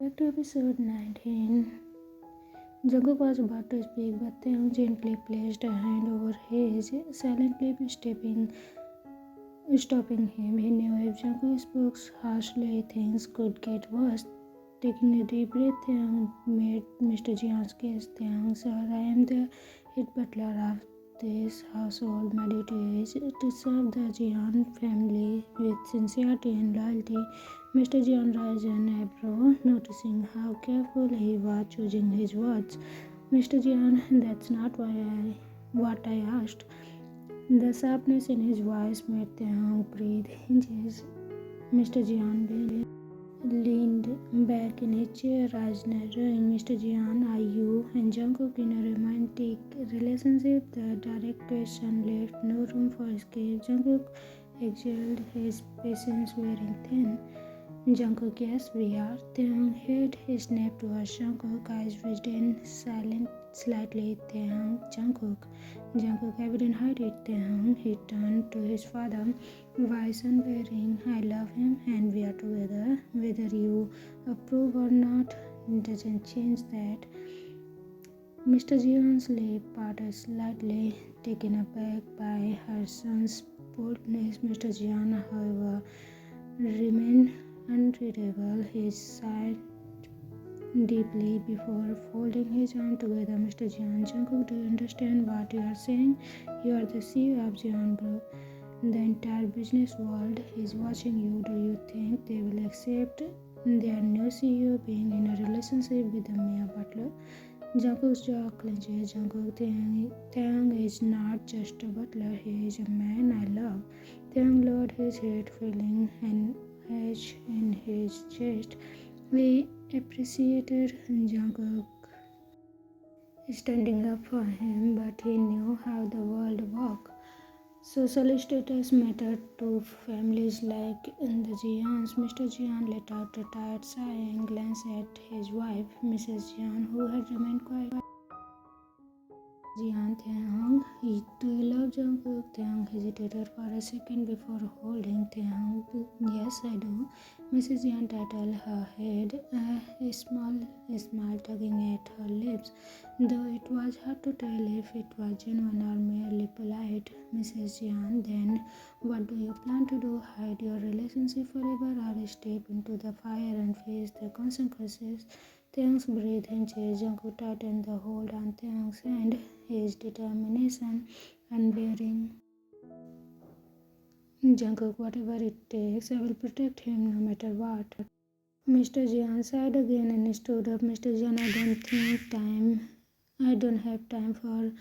Back to episode 19. Jungkook was about to speak, but Taehyung gently placed a hand over his, silently stopping him. He knew if Jungkook spoke harshly, things could get worse. Taking a deep breath, Taehyung made Mr. Jeon's case. Taehyung, sir, I am the head butler of this household. My duty is to serve the Jeon family with sincerity and loyalty. Mr. Jeon raised an eyebrow, noticing how careful he was choosing his words. Mr. Jeon, that's not what I asked. The sharpness in his voice made Taehyung breathe. Inches. Mr. Jeon leaned back in his chair, eyes narrowing. Mr. Jeon, are you and Jungkook in a romantic relationship? The direct question left no room for escape. Jungkook exhaled, his patience wearing thin. Jungkook, yes, we are. Taehyung held his neck towards Jungkook, eyes widen, silent slightly. Taehyung, Jungkook. Jungkook, I wouldn't hide it, Taehyung. He turned to his father, voice unvarying. I love him and we are together. Whether you approve or not doesn't change that. Mr. Jeon's lip parted slightly, taken aback by her son's boldness. Mr. Jeon, however, remained unreadable. He sighed deeply before folding his arms together. Mr. Jeon, Jungkook, do you understand what you are saying? You are the CEO of Jeon Group. The entire business world is watching you. Do you think they will accept their new CEO being in a relationship with a mere butler? Jungkook's jaw clenches. Jungkook, Taehyung is not just a butler, he is a man I love. Taehyung lowered his head, feeling an edge in his chest. He appreciated Jungkook standing up for him, but he knew how the world worked. Social status mattered to families like the Jeons. Mr. Jeon let out a tired sigh and glanced at his wife, Mrs. Jeon, who had remained quiet. Jeon, Taehyung, do you love Jungkook? Taehyung hesitated for a second before holding Taehyung. Yes, I do. Mrs. Jeon titled her head, a smile tugging at her lips, though it was hard to tell if it was genuine or merely polite. Mrs. Jeon, then what do you plan to do? Hide your relationship forever or step into the fire and face the consequences? Taehyung's breathing changed. Jungkook tightened the hold on Taehyung's hand, his determination unwavering. Jungkook, whatever it takes, I will protect him no matter what. Mr. Jeon sighed again and stood up. Mr. Jeon, I don't have time for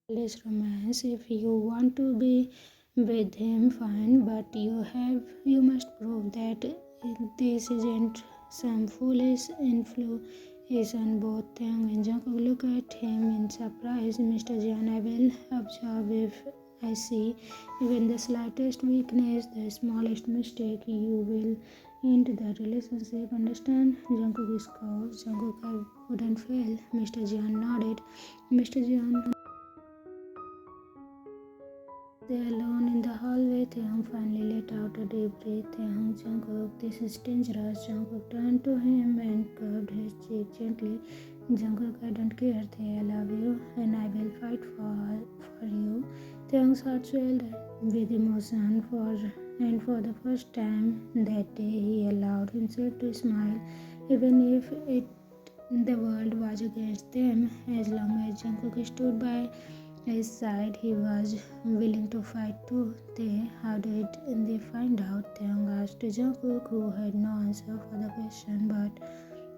this romance. If you want to be with him, fine, but you must prove that this isn't some foolish influence. Both Taehyung and Jungkook look at him in surprise. Mr. Jeon, I will observe if I see even the slightest weakness, the smallest mistake, you will end the relationship. Understand? Jungkook scoffed. Jungkook, I wouldn't fail. Mr. Jeon nodded. Mr. Jeon, they alone in the hallway. Taehyung finally let out a deep breath. Taehyung, Jungkook, this is dangerous. Jungkook turned to him and curved his cheek gently. Jungkook, I don't care. I love you and I will fight for you. Taehyung's heart swelled with emotion for the first time that day he allowed himself to smile, even if the world was against them. As long as Jungkook stood by his side, he was willing to fight too. How did they find out? Taehyung asked Jungkook, who had no answer for the question. But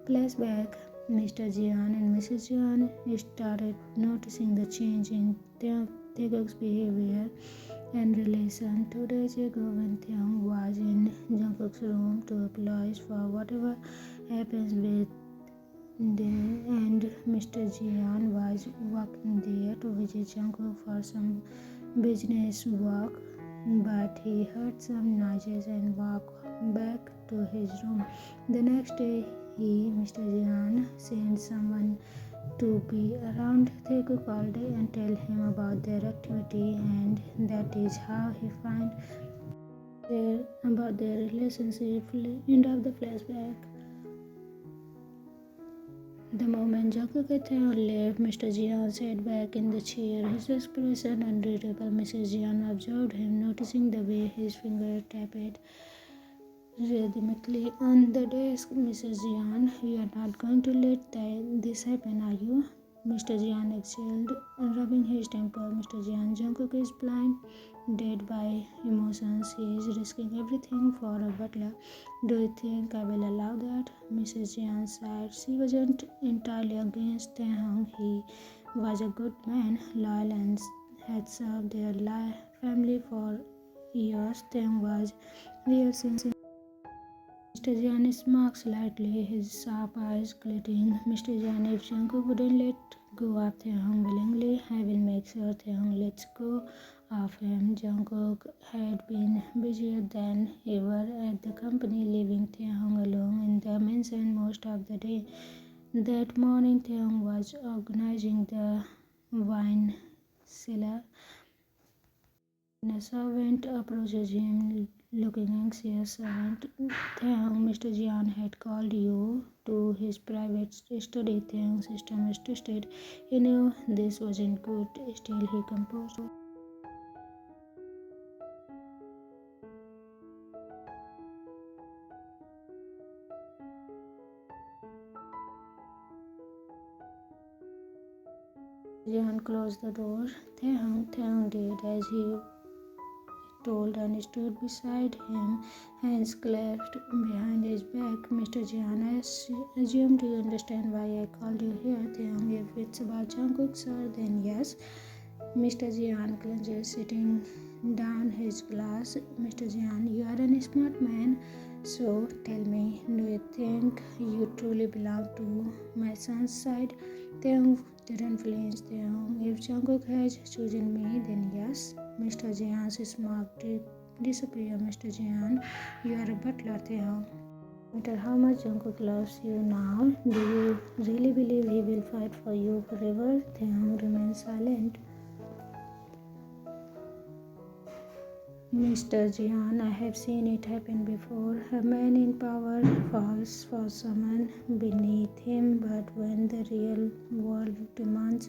flashback, Mr. Jeon and Mrs. Jeon started noticing the change in Taekook's behavior and relation. 2 days ago, when Taehyung was in Jungkook's room to apologize for whatever happens with and Mr. Jeon was walking there to visit Jungkook for some business work, but he heard some noises and walked back to his room. The next day, Mr. Jeon, sent someone to be around Taekook all day and tell him about their activity, and that is how he found about their relationship. End of the flashback. The moment Jungkook and Taehyung left, Mr. Jeon sat back in the chair, his expression unreadable. Mrs. Jeon observed him, noticing the way his fingers tapped rhythmically on the desk. Mrs. Jeon, you are not going to let this happen, are you? Mr. Jeon exhaled, rubbing his temple. Mr. Jeon, Jungkook is blinded by emotions. He is risking everything for a butler. Do you think I will allow that? Mrs. Jeon sighed. She wasn't entirely against Taehyung. He was a good man, loyal, and had served their family for years. Taehyung was real since Mr. Jan smirked slightly, his sharp eyes glittering. Mr. Jan, if Jungkook wouldn't let go of Taehyung willingly, I will make sure Taehyung lets go of him. Jungkook had been busier than ever at the company, leaving Taehyung alone in the mansion most of the day. That morning, Taehyung was organizing the wine cellar. A servant approaches him, looking anxious. Servant, Taehyung, Mr. Jian had called you to his private study. Taehyung's stomach twisted. He knew this wasn't good. Still, he composed. Jian closed the door. Taehyung did as he told and stood beside him, hands clasped behind his back. Mr. Jian, I assumed you understand why I called you here. Taehyung, if it's about Jungkook, sir, then yes. Mr. Jian clenches, sitting down his glass. Mr. Jian, you are a smart man, so tell me, do you think you truly belong to my son's side? Taehyung didn't flinch. Taehyung, if Jungkook has chosen me, then yes. Mr. Jian's smirk disappeared. Mr. Jian, you are a butler, Taehyung. No matter how much Jungkook loves you now, do you really believe he will fight for you forever? Taehyung remains silent. Mr. Jian, I have seen it happen before. A man in power falls for someone beneath him, but when the real world demands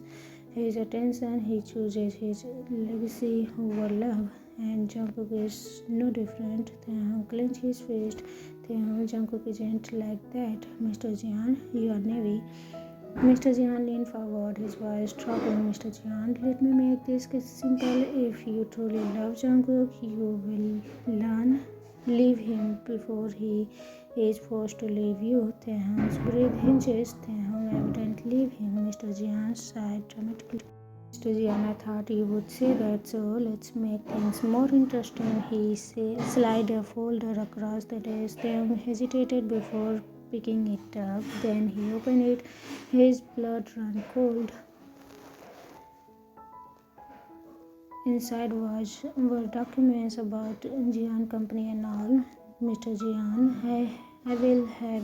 his attention, he chooses his legacy over love. And Jungkook is no different. Taehyung clenches his fist. Taehyung, Jungkook isn't like that. Mr. Jian, you are Navy. Mr. Jian leaned forward, his voice dropping. Mr. Jian, let me make this simple. If you truly love Jungkook, you will leave him before he is forced to leave you. Taehyung's breath hinges. Taehyung evidently leave him. Mr. Jian sighed dramatically. Mr. Jian, I thought you would say that, so let's make things more interesting. He slid a folder across the desk. Taehyung hesitated before picking it up. Then he opened it. His blood ran cold. Inside were documents about Jian Company and all. Mr. Jian, I will have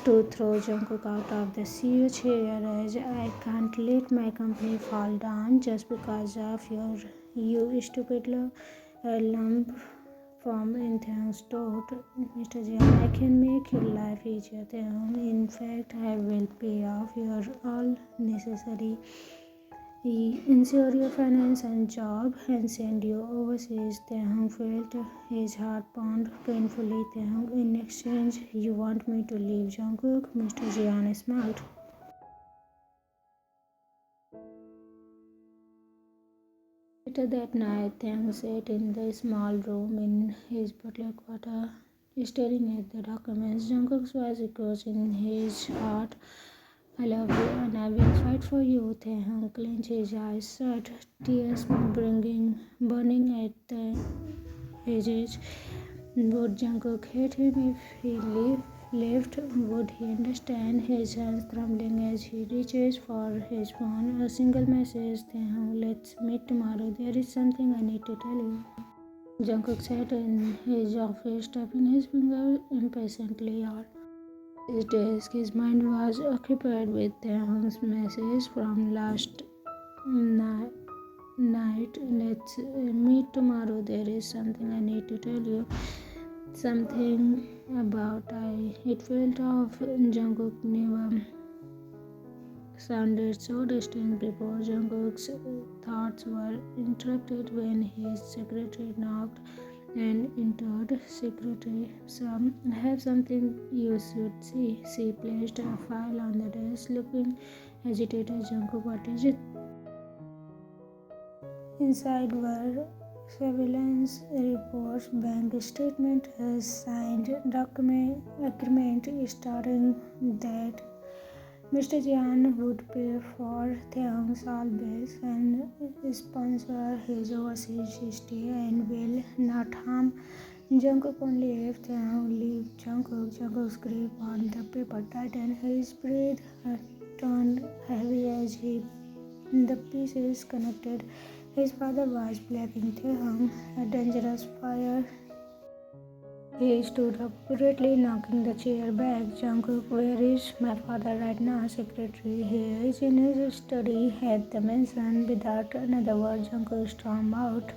to throw Jungkook out of the CEO chair, as I can't let my company fall down just because of you stupid lump from in Taehyung's throat. Mr. Jian, I can make your life easier, Taehyung. In fact, I will pay off your all necessary insure your finance and job and send you overseas. Taehyung felt his heart pound painfully. Taehyung, in exchange, you want me to leave Jungkook? Mr. Jian smiled. Later that night, Taehyung sat in the small room in his butler quarter, staring at the documents. Jungkook's voice echoes in his heart. I love you and I will fight for you. Taehyung clenched his eyes shut, tears burning at the edges. Would Jungkook hate him if he left? Would he understand? His hands trembling as he reaches for his phone. A single message. Taehyung, let's meet tomorrow. There is something I need to tell you. Jungkook sat in his office, tapping his fingers impatiently. His desk, his mind was occupied with Taehyung's message from last night. Let's meet tomorrow. There is something I need to tell you. Something about I. It felt off. Jungkook never sounded so distant before Jungkook's thoughts were interrupted when his secretary knocked and entered. Secretary, I have something you should see. She placed a file on the desk, looking agitated. Jungkook, what is it? Inside were surveillance reports, bank statement, a signed agreement stating that Mr. Jeon would pay for Taehyung's all bills and sponsor his overseas stay and will not harm Jungkook only if Taehyung leaves Jungkook. Jungkook's grip on the paper tightened. His breath turned heavy as the pieces connected. His father was blaming Taehyung, a dangerous fire. He stood up hurriedly, knocking the chair back. Jungkook, where is my father right now? Secretary, he is in his study at the mansion. Without another word, Jungkook stormed out.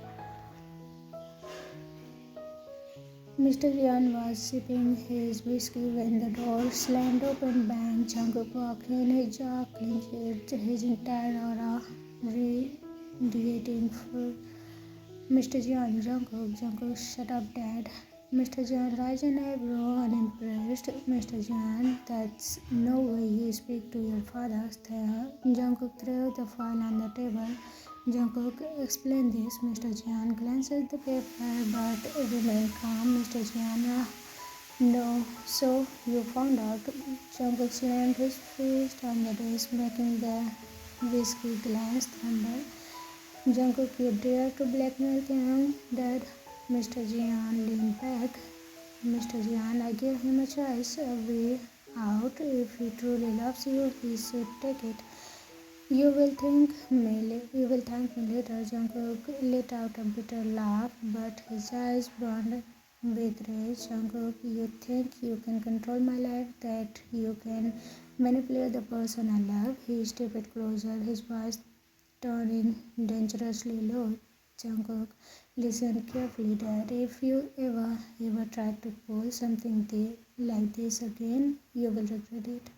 Mr. Jeon was sipping his whiskey when the door slammed open. Bang! Jungkook walked in, his jaw clenched, his entire aura radiating for Mr. Jeon. Jungkook, shut up, Dad. Mr. Jeon raised an eyebrow, unimpressed. Mr. Jeon, that's no way you speak to your father. Jungkook threw the file on the table. Jungkook, explain this. Mr. Jeon glanced at the paper but remained calm. Mr. Jeon, no. So you found out. Jungkook slammed his fist on the desk, making the whiskey glass thunder. Jungkook, you dare to blackmail Taehyung, Dad? Mr. Jeon leaned back. Mr. Jeon, I gave him a choice, a way out. If he truly loves you, he should take it. You will thank me later. Jungkook let out a bitter laugh, but his eyes burned with rage. Jungkook, you think you can control my life, that you can manipulate the person I love? He stepped closer, his voice turning dangerously low. Jungkook, listen carefully, Dad. If you ever try to pull something like this again, you will regret it.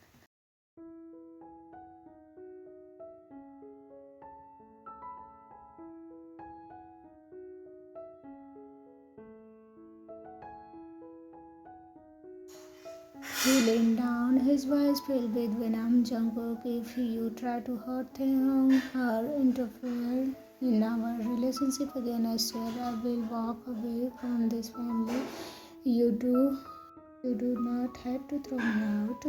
He leaned down, his voice filled with venom. Jungkook, if you try to hurt Taehyung or interfere in our relationship again, I swear I will walk away from this family. You do not have to throw me out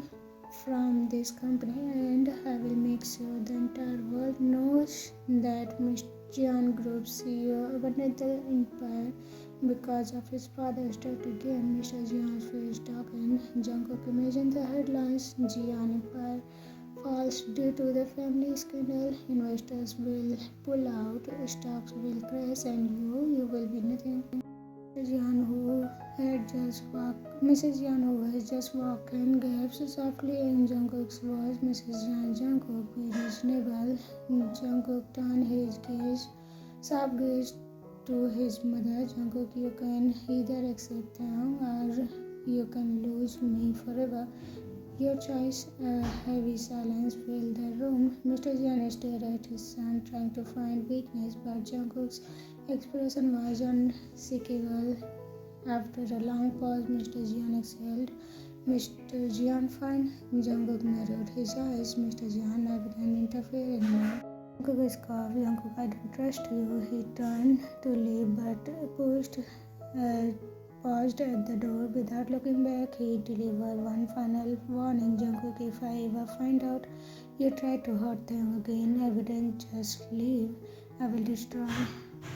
from this company, and I will make sure the entire world knows that Mr. Jeon Group CEO abandoned the empire because of his father's dirty game. Mr. Jeon's face darkened. Jungkook imagined the headlines: Jeon Empire falls due to the family scandal. Investors will pull out, stocks will crash, and you will be nothing. Mrs. Jeon, who had just walked in, gasped softly in Jungkook's voice. Mrs. Jeon, Jungkook, be reasonable. Jungkook turned his sharp gaze to his mother. Jungkook, you can either accept them or you can lose me forever. Your choice. A heavy silence filled the room. Mr. Jeon stared at his son, trying to find weakness, but Jungkook's expression was unshakable. After a long pause, Mr. Jeon exhaled. Mr. Jeon, fine. Jungkook narrowed his eyes. Mr. Jeon, I wouldn't interfere anymore. Jungkook scoffed. Jungkook, I don't trust you. He turned to leave, but paused at the door. Without looking back, he delivered one final warning. Jungkook, if I ever find out you try to hurt them again, I wouldn't just leave. I will destroy.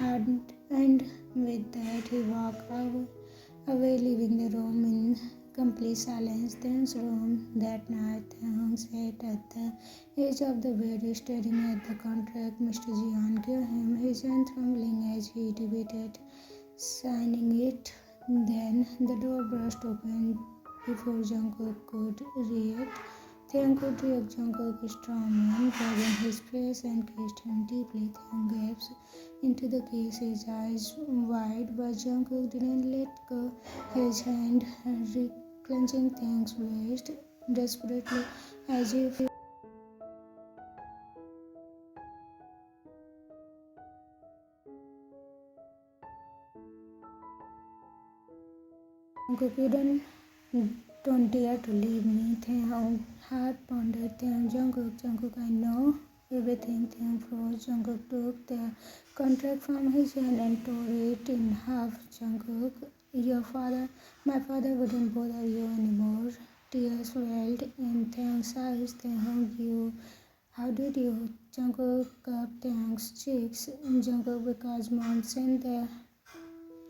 And with that, he walked away, leaving the room in complete silence. Tense room. That night, Taehyung sat at the edge of the bed, staring at the contract Mr. Jeon gave him, his hand trembling as he debated signing it. Then the door burst open before Jungkook could react. Taehyung could react. Jungkook stormed, grabbing his face and kissed him deeply. Taehyung gasped into the kiss, his eyes wide, but Jungkook didn't let go. His hand clenching Taehyung's waist desperately, as if Jungkook, don't dare to leave me. Taehyung heart pounded. Taehyung, Jungkook, I know everything. Taehyung froze. Jungkook took the contract from his hand and tore it in half. Jungkook, my father wouldn't bother you anymore. Tears welled in Taehyung's eyes. Taehyung, how did you? Jungkook cupped Taehyung's cheeks. Jungkook, because mom sent the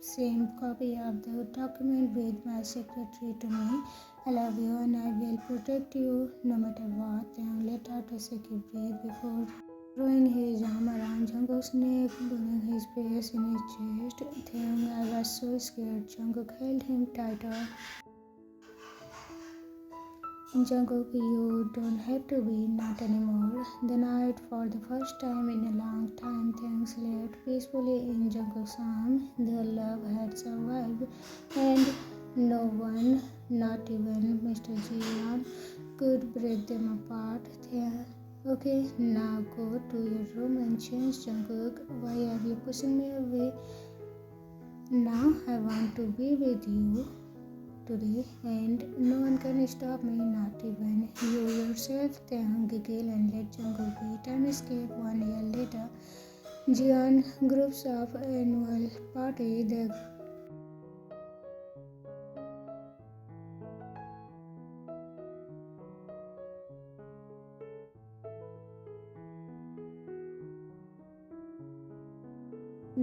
same copy of the document with my secretary to me. I love you and I will protect you no matter what. Taehyung let out a shaky breath before throwing his arm around Jungkook's neck, putting his face in his chest. Taehyung, I was so scared. Jungkook held him tighter. Jungkook, you don't have to be, not anymore. The night, for the first time in a long time, Taehyung slept peacefully in Jungkook's arms. Their love had survived, and no one, not even Mr. Jeon, could break them apart. Okay, now go to your room and change. Jungkook, why are you pushing me away? Now I want to be with you today, and no one can stop me, not even you yourself. Taehyung giggled and let Jungkook be. Time escaped. 1 year later, jeon groups of annual party. The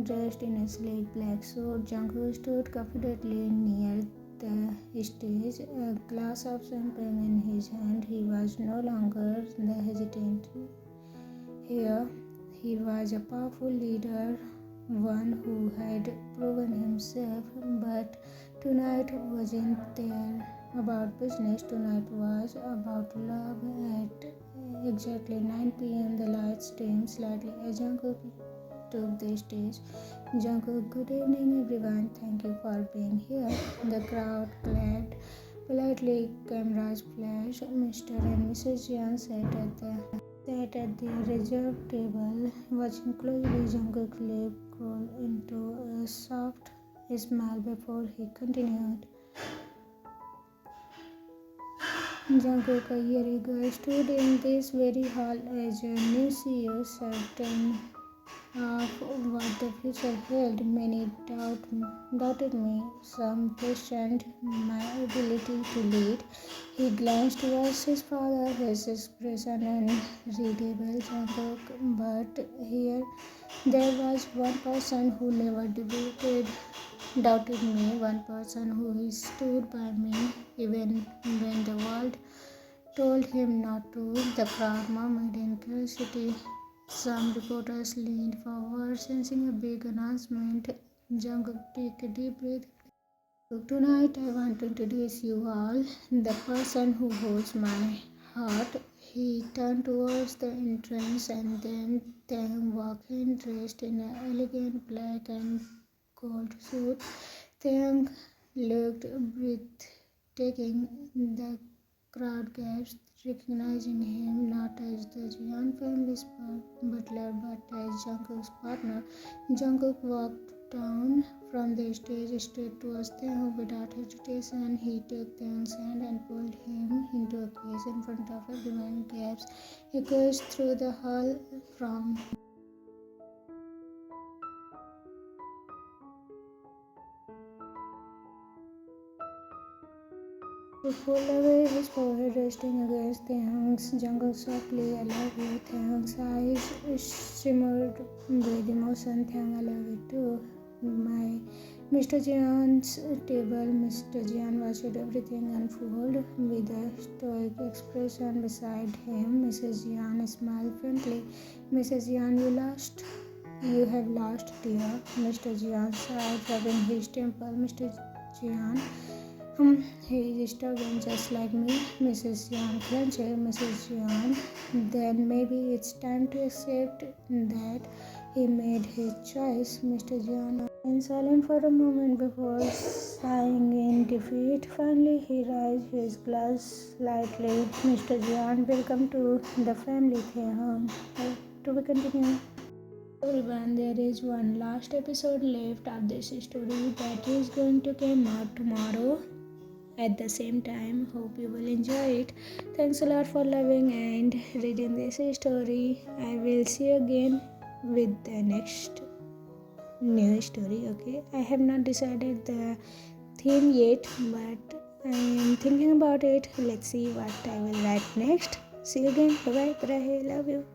dressed in a sleek black suit, Jungkook stood confidently near the stage, a glass of champagne in his hand. He was no longer the hesitant. Here, he was a powerful leader, one who had proven himself, but tonight wasn't there about business. Tonight was about love. At exactly 9 p.m., the lights dimmed slightly as Jungkook took the stage. Jungkook, good evening everyone, thank you for being here. The crowd clapped politely, cameras flashed. Mr. and Mrs. Jeon sat at their reserved table, watching closely. Jungkook's lip curled into a soft smile before he continued. Jungkook, a year ago, I stood in this very hall as a new CEO, certain of what the future held. Many doubted me. Some questioned my ability to lead. He glanced towards his father, his expression unreadable. Jungkook, but here there was one person who never doubted me, one person who stood by me even when the world told him not to. The crowd murmured in curiosity. Some reporters leaned forward, sensing a big announcement. Jungkook, take a deep breath. Tonight, I want to introduce you all the person who holds my heart. He turned towards the entrance, and then Taehyung walked in, dressed in an elegant black and gold suit. Taehyung looked breathtaking. The crowd gasped, recognizing him not as the Jeon family's butler but as Jungkook's partner. Jungkook walked down from the stage straight towards Taehyung without hesitation. He took Taehyung's hand and pulled him into a cage in front of everyone. Gasps echoed through the hall from he pulled away his forehead, resting against Taehyung's. Jungkook softly, I love you. Taehyung's eyes shimmered with emotion. Taehyung, I love you too. My Mr. Jeon's table. Mr. Jeon watched everything unfold with a stoic expression beside him. Mrs. Jeon smiled faintly. Mrs. Jeon, you have lost, dear. Mr. Jeon sighed, rubbing his temple. Mr. Jeon, he is stubborn just like me. Mrs. Jeon clenched. Mrs. Jeon, then maybe it's time to accept that he made his choice. Mr. Jeon remained silent for a moment before sighing in defeat. Finally, he raised his glass slightly. Mr. Jeon, welcome to the family. Taehyung. To be continued. Everyone, there is one last episode left of this story that is going to come out tomorrow. at the same time. Hope you will enjoy it. Thanks a lot for loving and reading this story. I will see you again with the next new story. Okay, I have not decided the theme yet, but I am thinking about it. Let's see what I will write next. See you again. Bye bye. Love you.